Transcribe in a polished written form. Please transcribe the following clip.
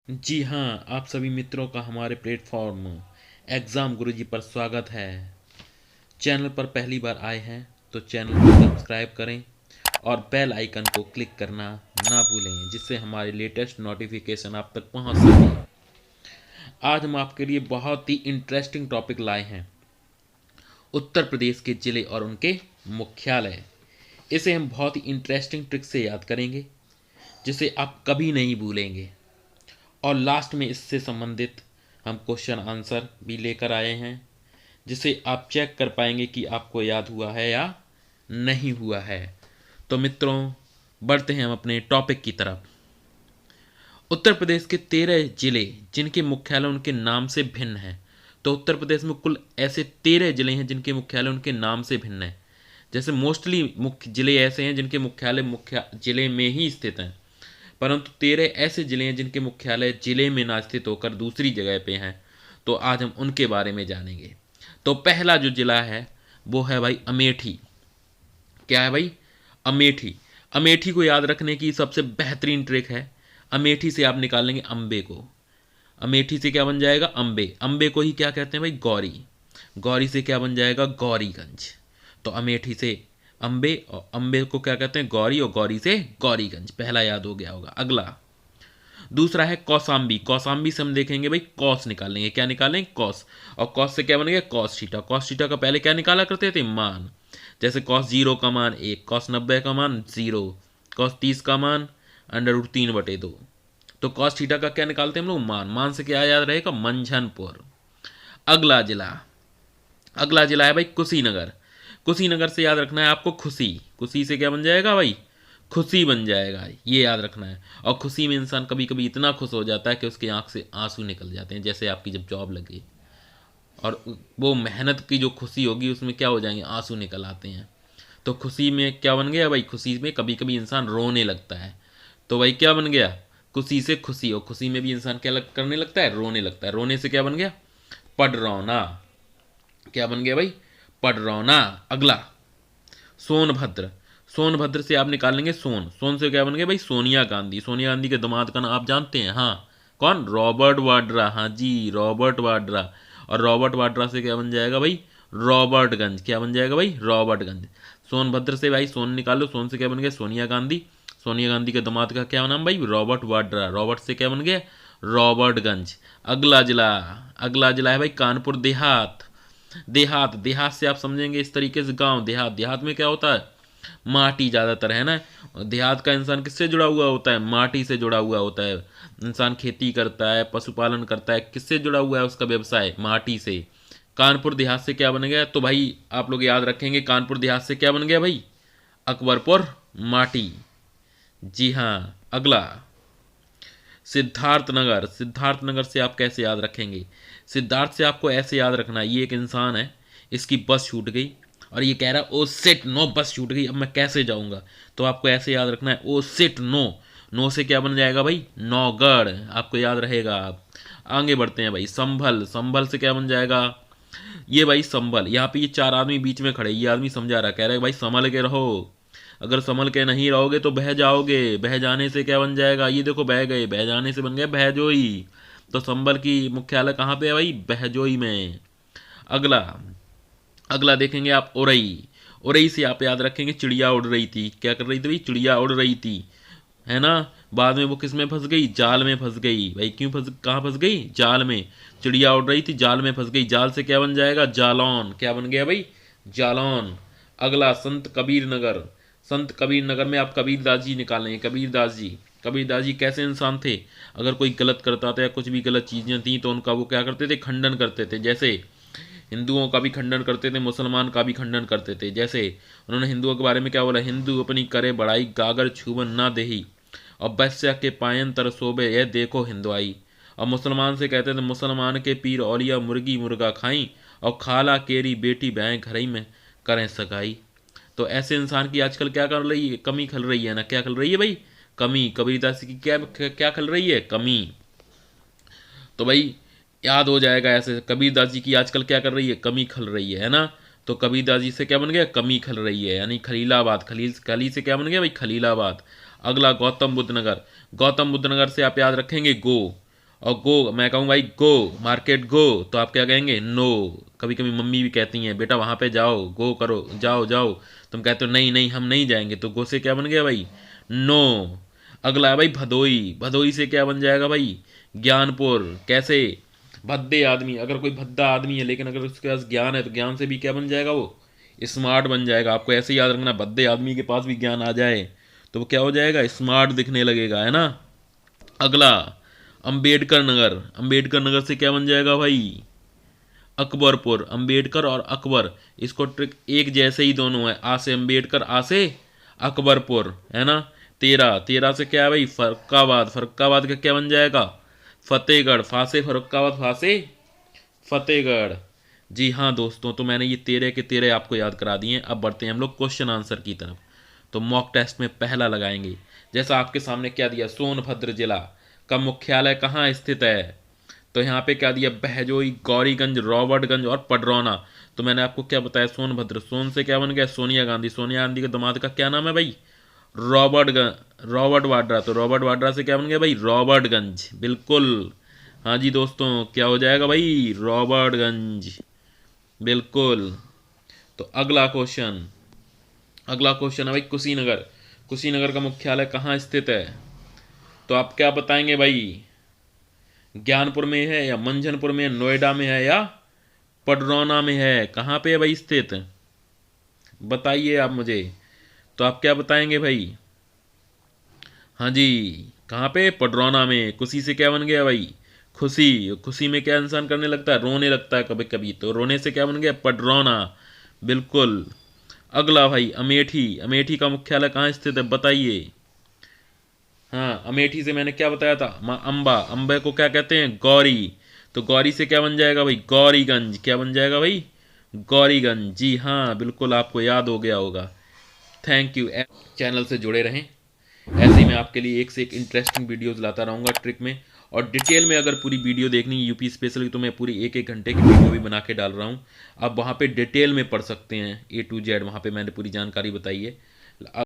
जी हाँ, आप सभी मित्रों का हमारे प्लेटफॉर्म एग्ज़ाम गुरुजी पर स्वागत है। चैनल पर पहली बार आए हैं तो चैनल को सब्सक्राइब करें और बेल आइकन को क्लिक करना ना भूलें, जिससे हमारे लेटेस्ट नोटिफिकेशन आप तक पहुंच सके। आज हम आपके लिए बहुत ही इंटरेस्टिंग टॉपिक लाए हैं, उत्तर प्रदेश के ज़िले और उनके मुख्यालय। इसे हम बहुत ही इंटरेस्टिंग ट्रिक से याद करेंगे, जिसे आप कभी नहीं भूलेंगे। और लास्ट में इससे संबंधित हम क्वेश्चन आंसर भी लेकर आए हैं, जिसे आप चेक कर पाएंगे कि आपको याद हुआ है या नहीं हुआ है। तो मित्रों, बढ़ते हैं हम अपने टॉपिक की तरफ। उत्तर प्रदेश के 13 जिले जिनके मुख्यालय उनके नाम से भिन्न हैं। तो उत्तर प्रदेश में कुल ऐसे 13 जिले हैं जिनके मुख्यालय उनके नाम से भिन्न है। जैसे मोस्टली मुख्य जिले ऐसे हैं जिनके मुख्यालय मुख्य जिले में ही स्थित हैं, परंतु 13 ऐसे जिले हैं जिनके मुख्यालय जिले में ना स्थित होकर दूसरी जगह पे हैं। तो आज हम उनके बारे में जानेंगे। तो पहला जो जिला है वो है भाई अमेठी। क्या है भाई? अमेठी। अमेठी को याद रखने की सबसे बेहतरीन ट्रिक है, अमेठी से आप निकालेंगे अम्बे को। अमेठी से क्या बन जाएगा? अम्बे। अम्बे को ही क्या कहते हैं भाई? गौरी। गौरी से क्या बन जाएगा? गौरीगंज। तो अमेठी से अम्बे और अम्बे को क्या कहते हैं? गौरी, और गौरी से गौरीगंज। पहला याद हो गया होगा। अगला दूसरा है कौसाम्बी। कौसाम्बी से हम देखेंगे भाई कौस निकालेंगे। क्या निकालेंगे? कौस। और कौस से क्या बनेगा? कौस थीटा। कौस थीटा का पहले क्या निकाला करते थे? मान। जैसे कौस 0 का मान 1, कौस 90 का मान 0, कौस 30 का मान √3/2। तो कौस थीटा का क्या निकालते हैं हम लोग? मान। मान से क्या याद रहेगा? मंझनपुर। अगला जिला, अगला जिला है भाई कुशीनगर। कुशीनगर से याद रखना है आपको खुशी। खुशी से क्या बन जाएगा भाई? खुशी बन जाएगा, ये याद रखना है। और खुशी में इंसान कभी कभी इतना खुश हो जाता है कि उसकी आंख से आंसू निकल जाते हैं। जैसे आपकी जब जॉब लगे और वो मेहनत की जो खुशी होगी उसमें क्या हो जाएंगे? आंसू निकल आते हैं। तो खुशी में क्या बन गया भाई? खुशी में कभी कभी इंसान रोने लगता है। तो भाई क्या बन गया? खुशी से खुशी। और खुशी में भी इंसान क्या करने लगता है? रोने लगता है। रोने से क्या बन गया? पडरौना। क्या बन गया भाई? पडरौना। अगला सोनभद्र। सोनभद्र से आप निकालेंगे सोन। सोन से क्या बन गया भाई? सोनिया गांधी। सोनिया गांधी के दामाद का नाम आप जानते हैं? हाँ, कौन? रॉबर्ट वाड्रा। हाँ जी, रॉबर्ट वाड्रा। और रॉबर्ट वाड्रा से क्या बन जाएगा भाई? रॉबर्टगंज। क्या बन जाएगा भाई? रॉबर्टगंज। सोनभद्र से भाई सोन निकालो। सोन से क्या बन गया? सोनिया गांधी। सोनिया गांधी के दामाद का क्या नाम भाई? रॉबर्ट वाड्रा। रॉबर्ट से क्या बन गया? रॉबर्टगंज। अगला जिला, अगला जिला है भाई कानपुर देहात। देहात, देहात से आप समझेंगे इस तरीके से गांव। देहात, देहात में क्या होता है? माटी ज़्यादातर है ना। देहात का इंसान किससे जुड़ा हुआ होता है? माटी से जुड़ा हुआ होता है। इंसान खेती करता है, पशुपालन करता है, किससे जुड़ा हुआ है उसका व्यवसाय? माटी से। कानपुर देहात से क्या बन गया? तो भाई आप लोग याद रखेंगे, कानपुर देहात से क्या बन गया भाई? अकबरपुर माटी। जी हाँ। अगला सिद्धार्थनगर। सिद्धार्थनगर से आप कैसे याद रखेंगे? सिद्धार्थ से आपको ऐसे याद रखना है, ये एक इंसान है, इसकी बस छूट गई और ये कह रहा है ओ सिट नो, बस छूट गई, अब मैं कैसे जाऊंगा? तो आपको ऐसे याद रखना है, ओ सिट नो। नो से क्या बन जाएगा भाई? नौगढ़। आपको याद रहेगा। आप आगे बढ़ते हैं भाई। संभल। संभल से क्या बन जाएगा? ये भाई संभल। यहाँ पे ये 4 आदमी बीच में खड़े, ये आदमी समझा रहा, कह रहा है भाई संभल के रहो। अगर संभल के नहीं रहोगे तो बह जाओगे। बह जाने से क्या बन जाएगा? ये देखो बह गए, बह जाने से बन गया बहजोई। तो संभल की मुख्यालय कहाँ पे है भाई? बहजोई में। अगला, अगला देखेंगे आप उरई। उरई से आप याद रखेंगे चिड़िया उड़ रही थी। क्या कर रही थी भाई? चिड़िया उड़ रही थी, है ना। बाद में वो किस में फंस गई? जाल में फंस गई। भाई क्यों फंस, कहाँ फंस गई? जाल में। चिड़िया उड़ रही थी, जाल में फंस गई। जाल से क्या बन जाएगा? जालौन। क्या बन गया भाई? जालौन। अगला संत कबीर नगर। संत कबीर नगर में आप कबीरदास जी निकालेंगे। कबीरदास जी, कबीरदास जी कैसे इंसान थे? अगर कोई गलत करता था या कुछ भी गलत चीज़ें थी तो उनका वो क्या करते थे? खंडन करते थे। जैसे हिंदुओं का भी खंडन करते थे, मुसलमान का भी खंडन करते थे। जैसे उन्होंने हिंदुओं के बारे में क्या बोला? हिंदू अपनी करे बड़ाई, गागर छुबन ना देही, और वैश्या के पायन तर शोभे, यह देखो हिंदुआई। और मुसलमान से कहते थे, मुसलमान के पीर औलिया मुर्गी मुर्गा खाई, और खाला केरी बेटी बहन घर ही में करें सगाई। तो ऐसे इंसान की आजकल क्या कर रही है? कमी खल रही है ना। क्या खल रही है भाई? कमी। कबीरदास की क्या क्या खल रही है? कमी। तो भाई याद हो जाएगा ऐसे, कबीरदास जी की आजकल क्या कर रही है? कमी खल रही है ना। तो कबीरदास जी से क्या बन गया? कमी खल रही है, यानी खलीलाबाद। खलील, खली से क्या बन गया भाई? खलीलाबाद। अगला गौतम बुद्ध नगर। गौतम बुद्ध नगर से आप याद रखेंगे गो। और गो मैं कहूँ भाई गो मार्केट गो, तो आप क्या कहेंगे? नो। कभी कभी मम्मी भी कहती हैं बेटा वहाँ पे जाओ, गो करो, जाओ जाओ, तुम कहते हो नहीं नहीं हम नहीं जाएंगे, तो गो से क्या बन गया भाई? नो। अगला है भाई भदोई। भदोई से क्या बन जाएगा भाई? ज्ञानपुर। कैसे? भद्दे आदमी, अगर कोई भद्दा आदमी है लेकिन अगर उसके पास ज्ञान है तो ज्ञान से भी क्या बन जाएगा? वो स्मार्ट बन जाएगा। आपको ऐसे याद रखना, भद्दे आदमी के पास भी ज्ञान आ जाए तो वो क्या हो जाएगा? स्मार्ट दिखने लगेगा, है ना। अगला अंबेडकर नगर। अंबेडकर नगर से क्या बन जाएगा भाई? अकबरपुर। अंबेडकर और अकबर, इसको ट्रिक एक जैसे ही दोनों है, आ से अंबेडकर, आ से अकबरपुर, है ना। तेरह। तेरह से क्या है भाई? फर्रुखाबाद। फर्रुखाबाद का क्या बन जाएगा? फतेहगढ़। फासे फर्रुखाबाद, फासे फतेहगढ़। जी हाँ दोस्तों, तो मैंने ये 13 के 13 आपको याद करा दिए हैं। अब बढ़ते हैं हम लोग क्वेश्चन आंसर की तरफ। तो मॉक टेस्ट में पहला लगाएंगे। जैसा आपके सामने क्या दिया, सोनभद्र जिला का मुख्यालय कहाँ स्थित है? तो यहाँ पे क्या दिया? बहजोई, गौरीगंज, रॉबर्टगंज और पडरौना। तो मैंने आपको क्या बताया? सोनभद्र। सोन से क्या बन गया? सोनिया गांधी। सोनिया गांधी के दामाद का क्या नाम है भाई? रॉबर्ट वाड्रा। तो रॉबर्ट वाड्रा से क्या बन गया भाई? रॉबर्टगंज। बिल्कुल। हाँ जी दोस्तों, क्या हो जाएगा भाई? रॉबर्टगंज। बिल्कुल। तो अगला क्वेश्चन, अगला क्वेश्चन है भाई कुशीनगर। कुशीनगर का मुख्यालय कहाँ स्थित है? तो आप क्या बताएंगे भाई? ज्ञानपुर में है या मंझनपुर में है, नोएडा में है या पडरौना में है? कहाँ पे है भाई स्थित? बताइए आप मुझे। तो आप क्या बताएंगे भाई? हाँ जी, कहाँ पे? पडरौना में। खुशी से क्या बन गया भाई? खुशी। खुशी में क्या इंसान करने लगता है? रोने लगता है कभी कभी, तो रोने से क्या बन गया? पडरौना। बिल्कुल। अगला भाई अमेठी। अमेठी का मुख्यालय कहाँ स्थित है बताइए? हाँ, अमेठी से मैंने क्या बताया था? माँ अम्बा। अम्बे को क्या कहते हैं? गौरी। तो गौरी से क्या बन जाएगा भाई? गौरीगंज। क्या बन जाएगा भाई? गौरीगंज। जी हाँ बिल्कुल, आपको याद हो गया होगा। Thank you. चैनल से जुड़े रहें, ऐसे ही मैं आपके लिए एक से एक इंटरेस्टिंग वीडियोस लाता रहूँगा ट्रिक में। और डिटेल में अगर पूरी वीडियो देखनी है यूपी स्पेशल की, तो मैं पूरी एक एक घंटे की वीडियो भी बना के डाल रहा हूँ। आप वहाँ पे डिटेल में पढ़ सकते हैं, A to Z, वहाँ पे मैंने पूरी जानकारी बताई है।